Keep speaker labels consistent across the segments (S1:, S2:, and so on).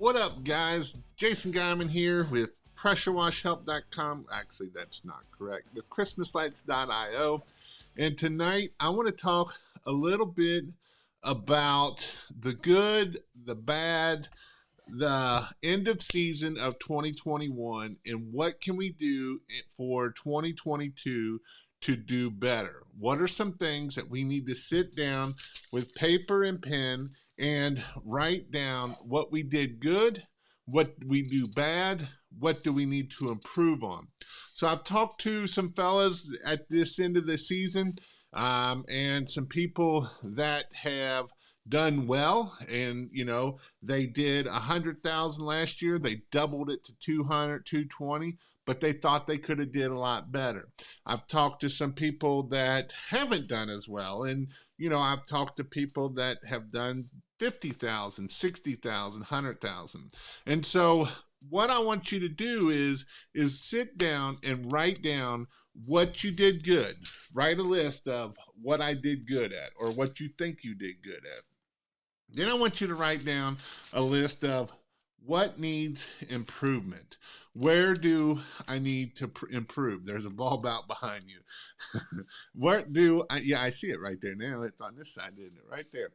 S1: What up, guys? Jason Guyman here with PressureWashHelp.com. Actually, that's not correct. With ChristmasLights.io. And tonight, I want to talk a little bit about the good, the bad, the end of season of 2021, and what can we do for 2022 to do better. What are some things that we need to sit down with paper and pen and write down what we did good, what we do bad, what do we need to improve on. So I've talked to some fellas at this end of the season and some people that have done well, and they did 100,000 last year. They doubled it to 200, 220, but they thought they could have did a lot better. I've talked to some people that haven't done as well, and I've talked to people that have done 50,000, 60,000, 100,000. And so what I want you to do is sit down and write down what you did good. Write a list of what I did good at, or what you think you did good at. Then I want you to write down a list of what needs improvement. Where do I need to improve? There's a bulb out behind you. I see it right there now. It's on this side, isn't it? Right there.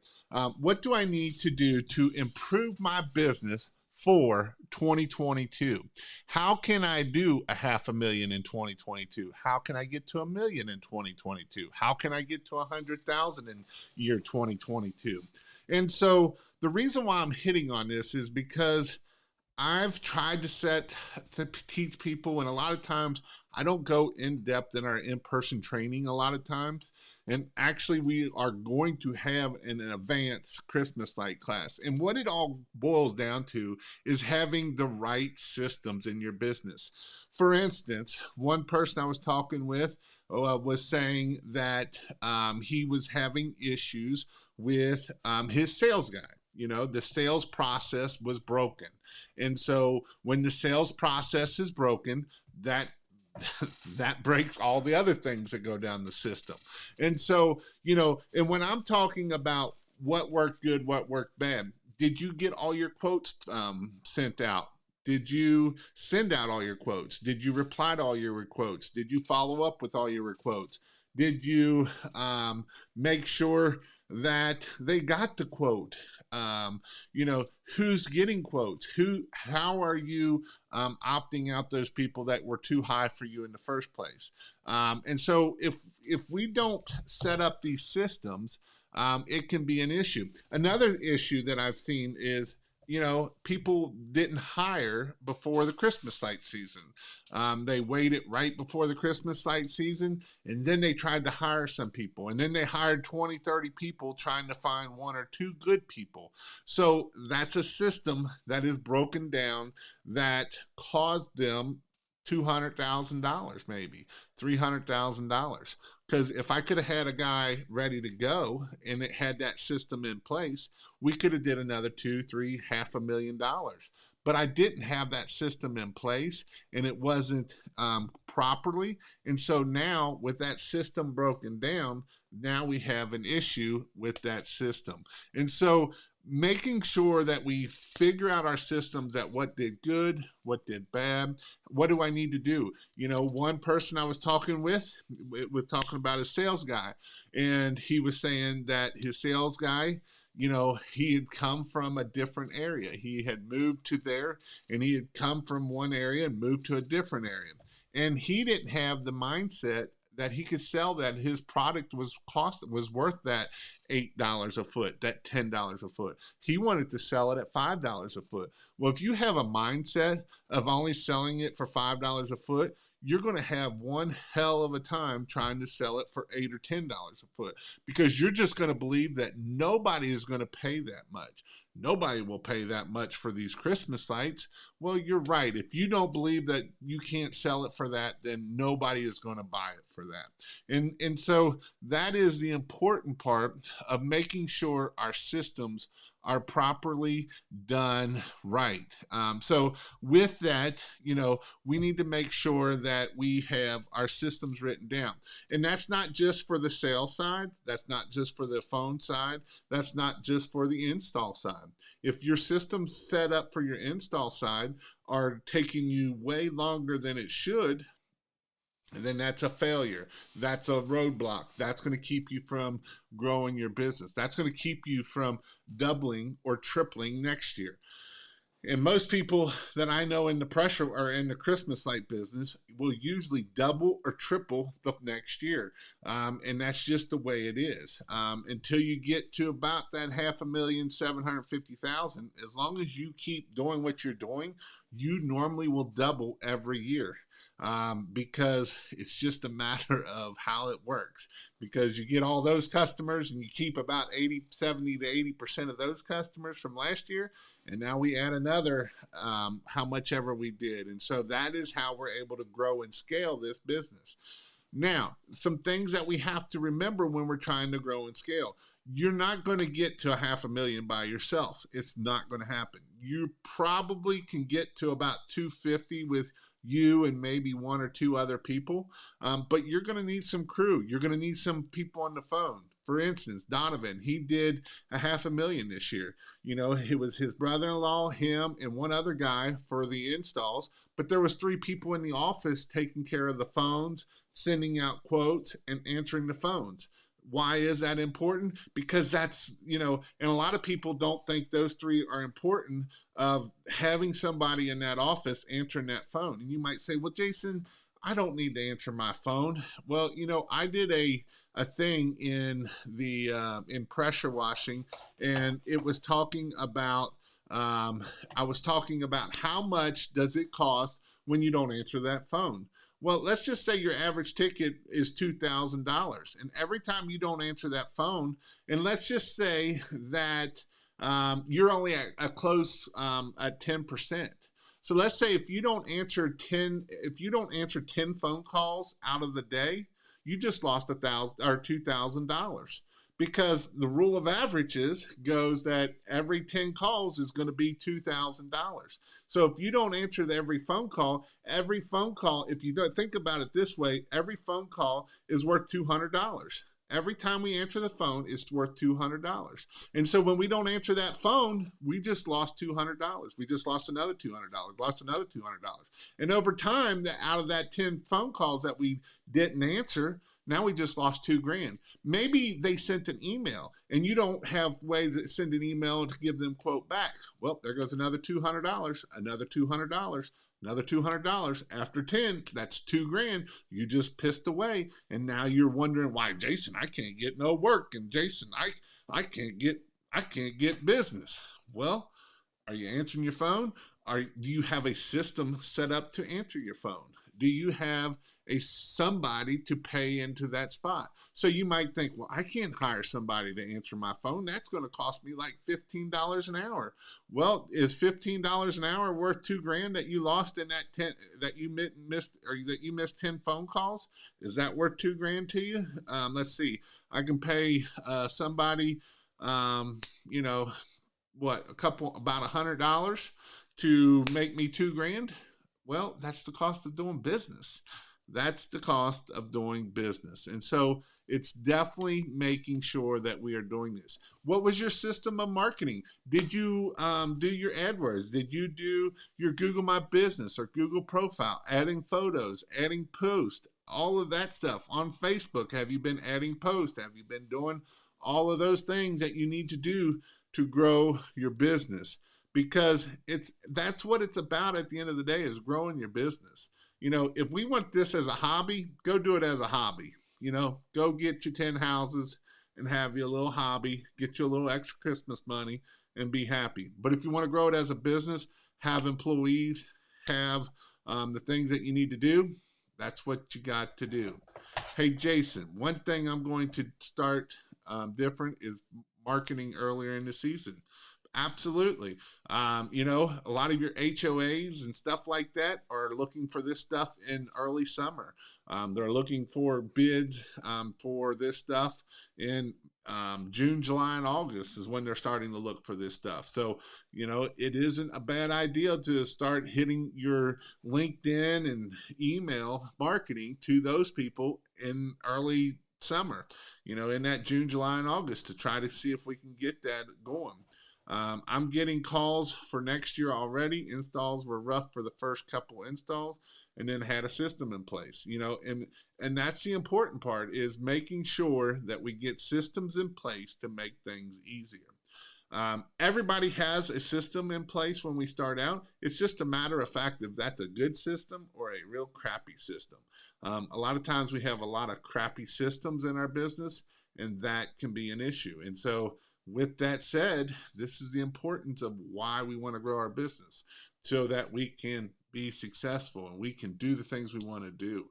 S1: What do I need to do to improve my business for 2022? How can I do $500,000 in 2022? How can I get to $1 million in 2022? How can I get to 100,000 in year 2022? And so the reason why I'm hitting on this is because I've tried to teach people, and a lot of times I don't go in depth in our in-person training a lot of times. And actually we are going to have an advanced Christmas light class. And what it all boils down to is having the right systems in your business. For instance, one person I was talking with was saying that he was having issues with his sales guy. The sales process was broken. And so when the sales process is broken, that breaks all the other things that go down the system. And so, and when I'm talking about what worked good, what worked bad, did you get all your quotes sent out? Did you send out all your quotes? Did you reply to all your quotes? Did you follow up with all your quotes? Did you make sure that they got the quote? Who's getting quotes? How are you opting out those people that were too high for you in the first place? And so if we don't set up these systems, it can be an issue. Another issue that I've seen is people didn't hire before the Christmas light season. They waited right before the Christmas light season, and then they tried to hire some people. And then they hired 20, 30 people trying to find one or two good people. So that's a system that is broken down that caused them $200,000, maybe $300,000. Because if I could have had a guy ready to go and it had that system in place, we could have did another $2, $3, $500,000. But I didn't have that system in place, and it wasn't properly. And so now with that system broken down, now we have an issue with that system. And so making sure that we figure out our systems, that what did good, what did bad, what do I need to do? One person I was talking with was talking about his sales guy, and he was saying that his sales guy, he had come from a different area. He had moved to there, and he had come from one area and moved to a different area. And he didn't have the mindset that he could sell that his product was worth that $8 a foot, that $10 a foot. He wanted to sell it at $5 a foot. Well, if you have a mindset of only selling it for $5 a foot, you're going to have one hell of a time trying to sell it for $8 or $10 a foot, because you're just going to believe that nobody is going to pay that much. Nobody will pay that much for these Christmas lights. Well, you're right. If you don't believe that you can't sell it for that, then nobody is going to buy it for that. And so that is the important part of making sure our systems are properly done right. So with that, we need to make sure that we have our systems written down. And that's not just for the sales side. That's not just for the phone side. That's not just for the install side. If your systems set up for your install side are taking you way longer than it should, then that's a failure. That's a roadblock. That's going to keep you from growing your business. That's going to keep you from doubling or tripling next year. And most people that I know in the pressure or in the Christmas light business will usually double or triple the next year. And that's just the way it is. Until you get to about that 500,750,000, as long as you keep doing what you're doing, you normally will double every year. Because it's just a matter of how it works, because you get all those customers and you keep about 70 to 80% of those customers from last year. And now we add another, how much ever we did. And so that is how we're able to grow and scale this business. Now, some things that we have to remember when we're trying to grow and scale. You're not going to get to 500,000 by yourself. It's not going to happen. You probably can get to about 250 with you and maybe one or two other people, but you're going to need some crew. You're going to need some people on the phone. For instance, Donovan, he did 500,000 this year. It was his brother-in-law, him, and one other guy for the installs, but there was 3 people in the office taking care of the phones, sending out quotes, and answering the phones. Why is that important? Because that's, and a lot of people don't think those 3 are important, of having somebody in that office answering that phone. And you might say, well, Jason, I don't need to answer my phone. Well, I did a thing in the in pressure washing, and it was talking about I was talking about how much does it cost when you don't answer that phone. Well, let's just say your average ticket is $2,000, and every time you don't answer that phone, and let's just say that you're only at close at 10%. So let's say if you don't answer 10 phone calls out of the day, you just lost $1,000 or $2,000, because the rule of averages goes that every 10 calls is going to be $2,000. So if you don't answer every phone call, if you don't think about it this way, every phone call is worth $200. Every time we answer the phone, it's worth $200. And so when we don't answer that phone, we just lost $200. We just lost another $200, lost another $200. And over time, out of that 10 phone calls that we didn't answer, now we just lost $2,000. Maybe they sent an email and you don't have way to send an email to give them quote back. Well, there goes another $200, another $200, another $200. After 10, that's $2,000. You just pissed away. And now you're wondering why, Jason, I can't get no work. And Jason, I can't get business. Well, are you answering your phone? Do you have a system set up to answer your phone? Do you have somebody to pay into that spot? So you might think, well, I can't hire somebody to answer my phone. That's going to cost me like $15 an hour. Well, is $15 an hour worth $2,000 that you lost in that 10 that you missed, or that you missed 10 phone calls? Is that worth $2,000 to you? Let's see. I can pay somebody, about $100 to make me $2,000. Well, that's the cost of doing business. That's the cost of doing business. And so it's definitely making sure that we are doing this. What was your system of marketing? Did you do your AdWords? Did you do your Google My Business or Google profile, adding photos, adding posts, all of that stuff? On Facebook, have you been adding posts? Have you been doing all of those things that you need to do to grow your business? Because that's what it's about at the end of the day, is growing your business. If we want this as a hobby, go do it as a hobby. Go get your 10 houses and have your little hobby, get you a little extra Christmas money and be happy. But if you want to grow it as a business, have employees, have the things that you need to do, that's what you got to do. Hey, Jason, one thing I'm going to start different is marketing earlier in the season. Absolutely. A lot of your HOAs and stuff like that are looking for this stuff in early summer. They're looking for bids for this stuff in June, July, and August is when they're starting to look for this stuff. So, it isn't a bad idea to start hitting your LinkedIn and email marketing to those people in early summer, in that June, July, and August to try to see if we can get that going. I'm getting calls for next year already. Installs were rough for the first couple installs, and then had a system in place, and that's the important part, is making sure that we get systems in place to make things easier. Everybody has a system in place when we start out. It's just a matter of fact if that's a good system or a real crappy system. A lot of times we have a lot of crappy systems in our business, and that can be an issue. And so with that said, this is the importance of why we want to grow our business, so that we can be successful and we can do the things we want to do.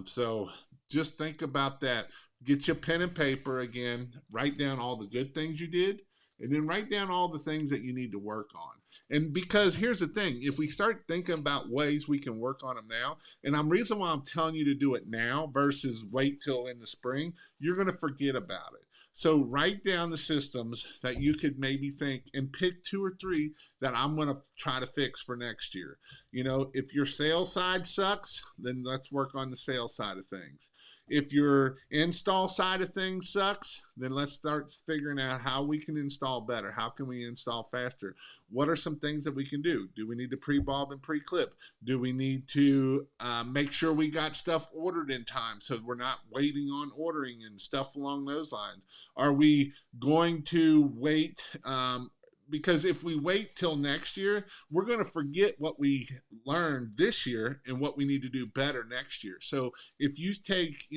S1: So just think about that. Get your pen and paper again, write down all the good things you did, and then write down all the things that you need to work on. And because here's the thing, if we start thinking about ways we can work on them now, and the reason why I'm telling you to do it now versus wait till in the spring, you're going to forget about it. So write down the systems that you could maybe think, and pick 2 or 3 that I'm going to try to fix for next year. If your sales side sucks, then let's work on the sales side of things. If your install side of things sucks, then let's start figuring out how we can install better. How can we install faster? What are some things that we can do? Do we need to pre-bulb and pre-clip? Do we need to make sure we got stuff ordered in time so we're not waiting on ordering and stuff along those lines? Are we going to wait? Because if we wait till next year, we're going to forget what we learned this year and what we need to do better next year. So if you take,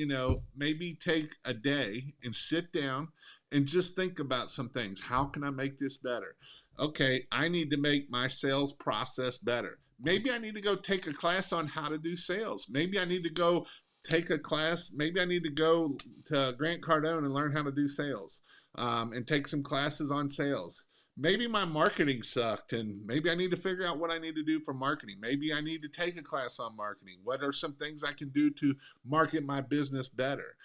S1: maybe take a day and sit down and just think about some things. How can I make this better? Okay, I need to make my sales process better. Maybe I need to go take a class on how to do sales. Maybe I need to go take a class. Maybe I need to go to Grant Cardone and learn how to do sales, and take some classes on sales. Maybe my marketing sucked, and maybe I need to figure out what I need to do for marketing. Maybe I need to take a class on marketing. What are some things I can do to market my business better?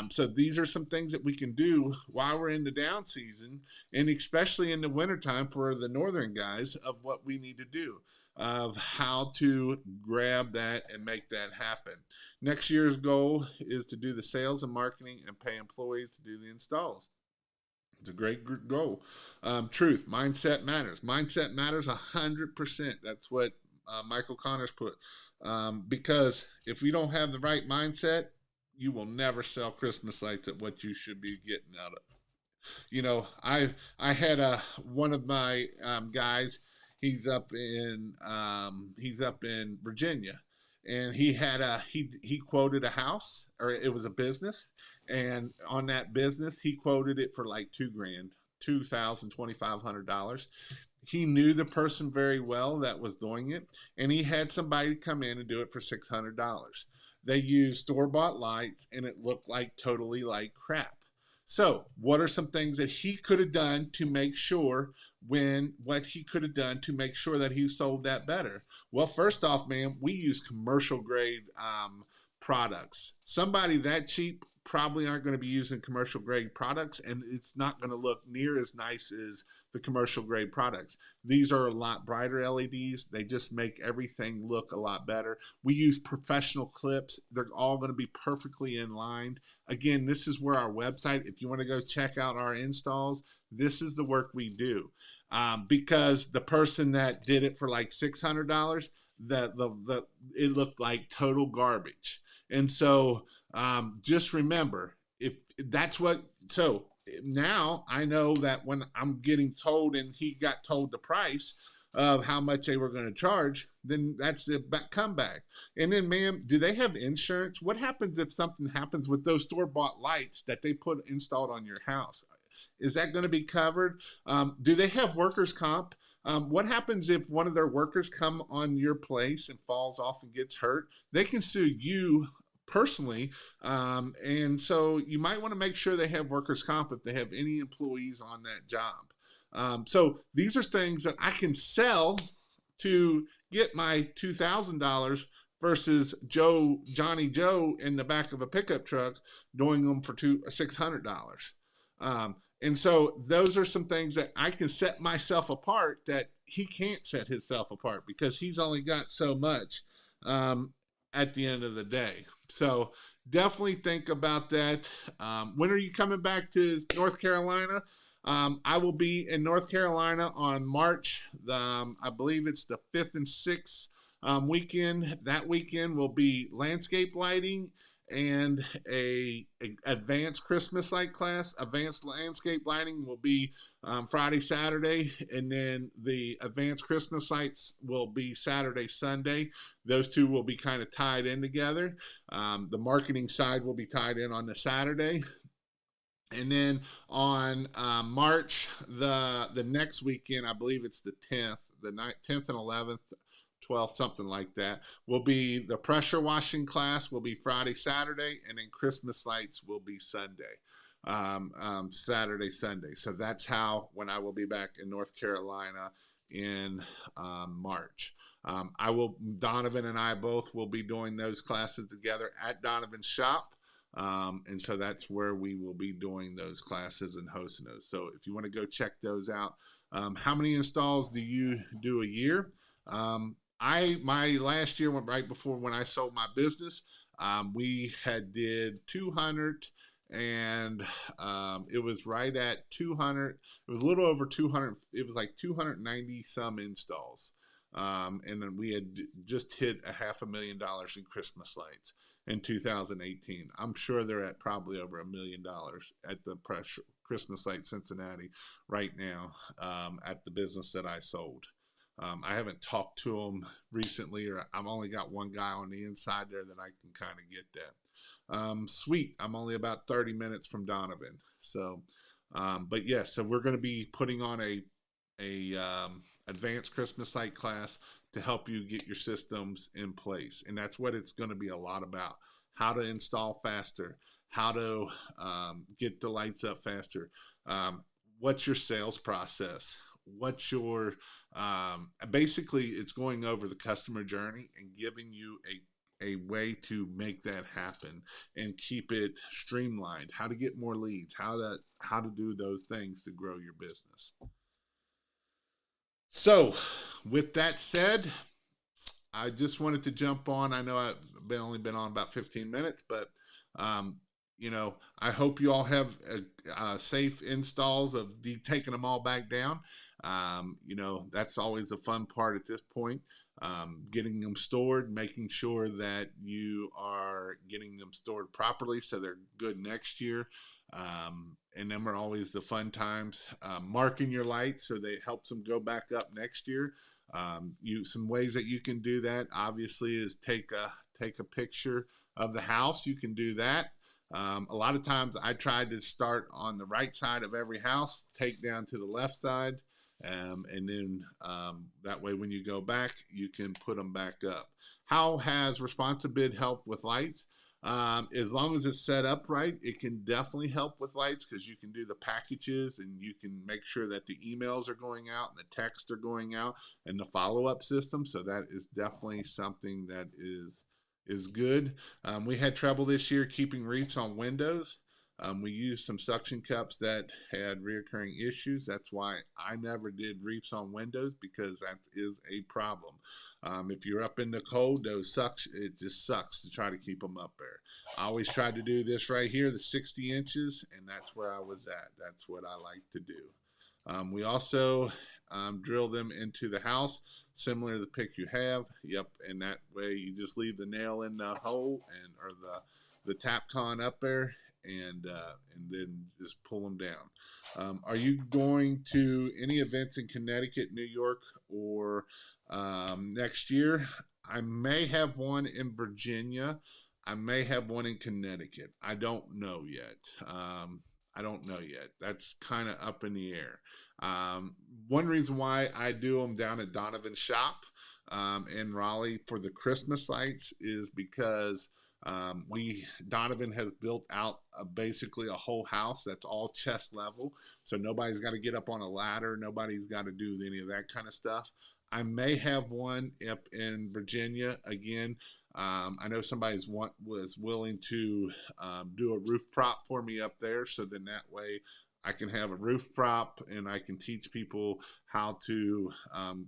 S1: So these are some things that we can do while we're in the down season, and especially in the wintertime for the northern guys, of what we need to do, of how to grab that and make that happen. Next year's goal is to do the sales and marketing and pay employees to do the installs. It's a great goal. Truth, mindset matters. Mindset matters 100%. That's what Michael Connors put. Because if we don't have the right mindset, you will never sell Christmas lights at what you should be getting out of. I had one of my guys. He's up in Virginia, and he quoted a house, or it was a business. And on that business, he quoted it for like $2,000, $2,500. He knew the person very well that was doing it, and he had somebody come in and do it for $600. They used store-bought lights, and it looked like totally like crap. So what are some things that he could have done to make sure that he sold that better? Well, first off, man, we use commercial grade products. Somebody that cheap probably aren't going to be using commercial grade products, and it's not going to look near as nice as the commercial grade products. These are a lot brighter LEDs. They just make everything look a lot better. We use professional clips. They're all going to be perfectly in line. Again, this is where our website, if you want to go check out our installs, this is the work we do. Because the person that did it for like $600, it looked like total garbage. And so just remember, so now I know that when I'm getting told, and he got told the price of how much they were going to charge, then that's the comeback. And then, ma'am, do they have insurance? What happens if something happens with those store-bought lights that they put installed on your house? Is that going to be covered? Do they have workers' comp? What happens if one of their workers come on your place and falls off and gets hurt? They can sue you personally, and so you might want to make sure they have workers' comp if they have any employees on that job. So these are things that I can sell to get my $2,000 versus Johnny Joe in the back of a pickup truck doing them for $600. And so those are some things that I can set myself apart that he can't set himself apart because he's only got so much um, at the end of the day. So definitely think about that. When are you coming back to North Carolina? I will be in North Carolina on March, I believe it's the 5th and 6th weekend. That weekend will be landscape lighting and a advanced Christmas light class. Advanced landscape lighting will be Friday, Saturday, and then the advanced Christmas lights will be Saturday, Sunday. Those two will be kind of tied in together. The marketing side will be tied in on the Saturday. And then on March, the next weekend, I believe it's the 10th, the 10th and 11th, 12th, something like that, will be the pressure washing class will be Friday, Saturday, and then Christmas lights will be Sunday, Saturday, Sunday. So that's how, when I will be back in North Carolina in March. Donovan and I both will be doing those classes together at Donovan's shop. And so that's where we will be doing those classes and hosting those. So if you want to go check those out, how many installs do you do a year? My last year went right before when I sold my business. We had did 200 and it was right at 200. It was a little over 200. It was like 290 some installs. And then we had just hit $500,000 in Christmas lights in 2018. I'm sure they're at probably over $1 million at the Christmas Light Cincinnati right now at the business that I sold. I haven't talked to them recently, or I've only got one guy on the inside there that I can kind of get that. Sweet. I'm only about 30 minutes from Donovan. So, but yes, so we're going to be putting on a advanced Christmas light class to help you get your systems in place. And that's what it's going to be a lot about. How to install faster, how to get the lights up faster. What's your sales process? What's your, basically it's going over the customer journey and giving you a way to make that happen and keep it streamlined, how to get more leads, how to do those things to grow your business. So, with that said, I just wanted to jump on. I know I've only been on about 15 minutes, but I hope you all have safe installs of taking them all back down. That's always the fun part at this point. Getting them stored, making sure that you are getting them stored properly so they're good next year. And them are always the fun times. Marking your lights so that it helps them go back up next year. Some ways that you can do that obviously is take a picture of the house. You can do that. A lot of times I try to start on the right side of every house, take down to the left side, and then that way when you go back, you can put them back up. How has Responsive Bid helped with lights? As long as it's set up right, it can definitely help with lights because you can do the packages and you can make sure that the emails are going out and the texts are going out and the follow-up system. So that is definitely something that is good. We had trouble this year keeping wreaths on windows. We used some suction cups that had reoccurring issues. That's why I never did wreaths on windows because that is a problem. If you're up in the cold, it just sucks to try to keep them up there. I always tried to do this right here, the 60 inches, and that's where I was at. That's what I like to do. We also drill them into the house, similar to the pic you have. Yep, and that way you just leave the nail in the hole or the tap con up there, and then just pull them down. Are you going to any events in Connecticut, New York, or next year? I may have one in Virginia. I may have one in Connecticut. I don't know yet. That's kind of up in the air. One reason why I do them down at Donovan's shop in Raleigh for the Christmas lights is because Donovan has built out basically a whole house that's all chest level, so nobody's got to get up on a ladder, nobody's got to do any of that kind of stuff. I may have one up in Virginia again. I know somebody was willing to do a roof prop for me up there, so then that way I can have a roof prop, and I can teach people how to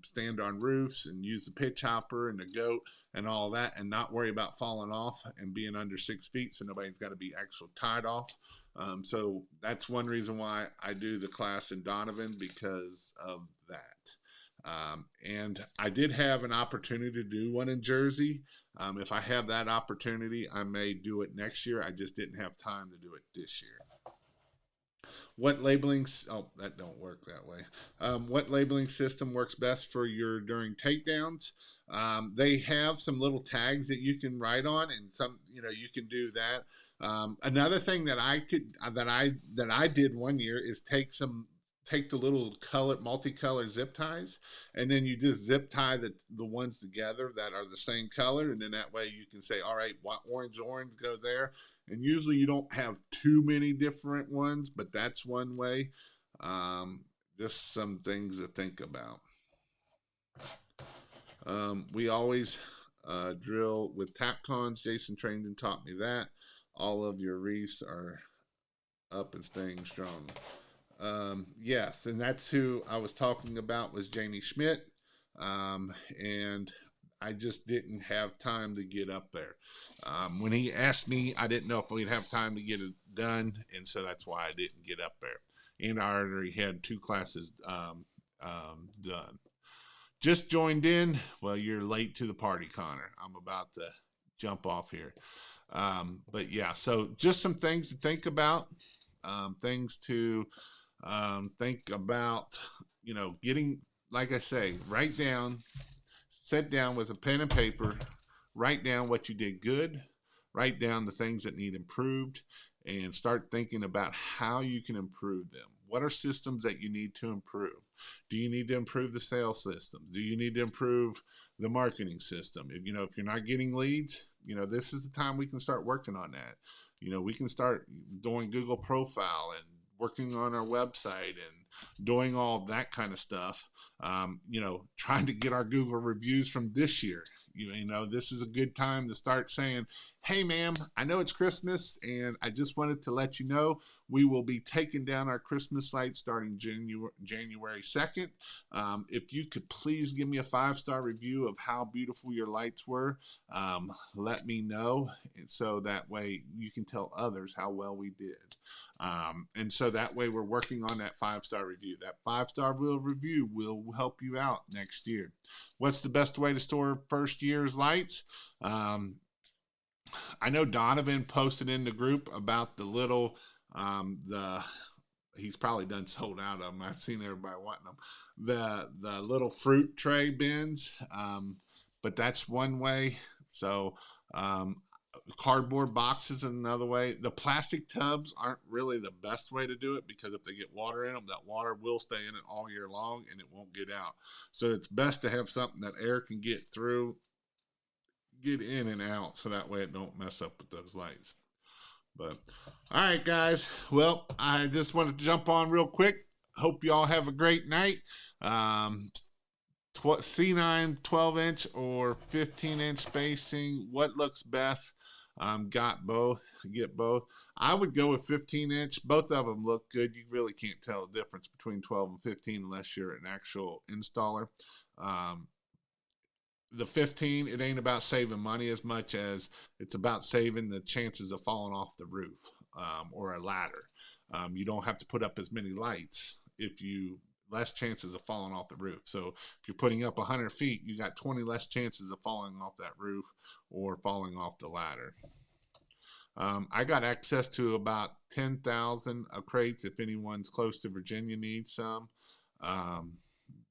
S1: stand on roofs and use the pitch hopper and the goat and all that, and not worry about falling off and being under 6 feet, so nobody's got to be actually tied off. So that's one reason why I do the class in Donovan, because of that. And I did have an opportunity to do one in Jersey. If I have that opportunity, I may do it next year. I just didn't have time to do it this year. What labeling? Oh, that don't work that way. What labeling system works best for your during takedowns? They have some little tags that you can write on, and some, you can do that. Another thing that I did one year is take the little multicolored zip ties, and then you just zip tie the ones together that are the same color, and then that way you can say, all right, orange go there. And usually you don't have too many different ones, but that's one way. Just some things to think about. We always drill with TapCons. Jason trained and taught me that. All of your reefs are up and staying strong. Yes, and that's who I was talking about, was Jamie Schmidt. And I just didn't have time to get up there. When he asked me, I didn't know if we'd have time to get it done, and so that's why I didn't get up there. And I already had 2 classes done. Just joined in. Well, you're late to the party, Connor. I'm about to jump off here. But yeah, so just some things to think about. Things to think about, getting, like I say, sit down with a pen and paper, write down what you did good, write down the things that need improved, and start thinking about how you can improve them. What are systems that you need to improve? Do you need to improve the sales system? Do you need to improve the marketing system? If you're not getting leads, this is the time we can start working on that. We can start doing Google profile and working on our website and doing all that kind of stuff. Trying to get our Google reviews from this year. This is a good time to start saying, hey, ma'am, I know it's Christmas, and I just wanted to let you know we will be taking down our Christmas lights starting January 2nd. If you could please give me a 5-star review of how beautiful your lights were, let me know, and so that way you can tell others how well we did. And so that way we're working on that 5-star review. That 5-star review will help you out next year. What's the best way to store first year's lights? I know Donovan posted in the group about the little, he's probably done sold out of them. I've seen everybody wanting them. The little fruit tray bins, but that's one way. So cardboard boxes is another way. The plastic tubs aren't really the best way to do it, because if they get water in them, that water will stay in it all year long and it won't get out. So it's best to have something that air can get through, get in and out, so that way it don't mess up with those lights. But all right, guys, well, I just wanted to jump on real quick. Hope you all have a great night. C9 12-inch or 15-inch spacing, what looks best? Get both. I would go with 15-inch. Both of them look good. You really can't tell the difference between 12 and 15 unless you're an actual installer. The 15, it ain't about saving money as much as it's about saving the chances of falling off the roof or a ladder. You don't have to put up as many lights less chances of falling off the roof. So if you're putting up 100 feet, you got 20 less chances of falling off that roof or falling off the ladder. I got access to about 10,000 crates. If anyone's close to Virginia needs some,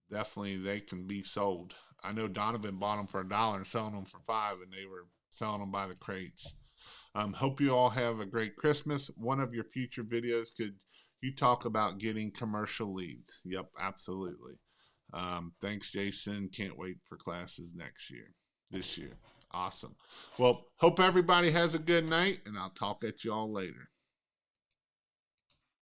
S1: definitely they can be sold. I know Donovan bought them for $1 and selling them for $5, and they were selling them by the crates. Hope you all have a great Christmas. One of your future videos, could you talk about getting commercial leads? Yep, absolutely. Thanks, Jason. Can't wait for classes this year. Awesome. Well, hope everybody has a good night, and I'll talk at you all later.